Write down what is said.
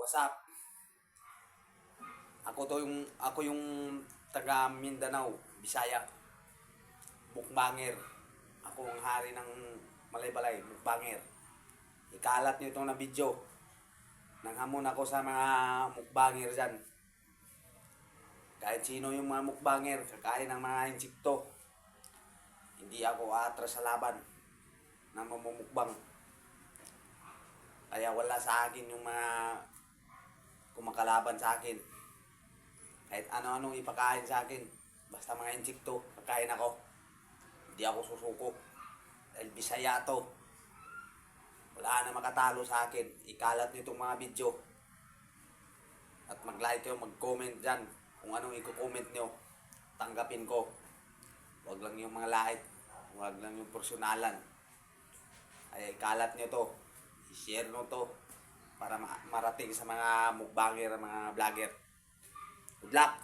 What's up? Ako yung taga Mindanao, Bisaya, mukbanger. Ako ang hari ng Malaybalay, mukbanger. Ikalat niyo itong na video. Nanghamon ako sa mga mukbanger dyan. Kahit sino yung mga mukbanger, kakain ng mga insikto. Hindi ako atras sa laban na mamumukbang. Kaya wala sa akin yung mga kumakalaban sa akin. Kahit ano-anong ipakain sa akin, basta mga insikto, kakain ako. Hindi ako susuko. Dahil Bisaya to. Wala na makatalo sa akin. Ikalat nyo itong mga video. At mag-like kayo, mag-comment dyan. Kung anong i-comment nyo, tanggapin ko. Huwag lang yung mga lait. Huwag lang yung personalan. Ay ikalat nyo to. I-share nyo to. Para marating sa mga mukbanger, mga vlogger. Good luck!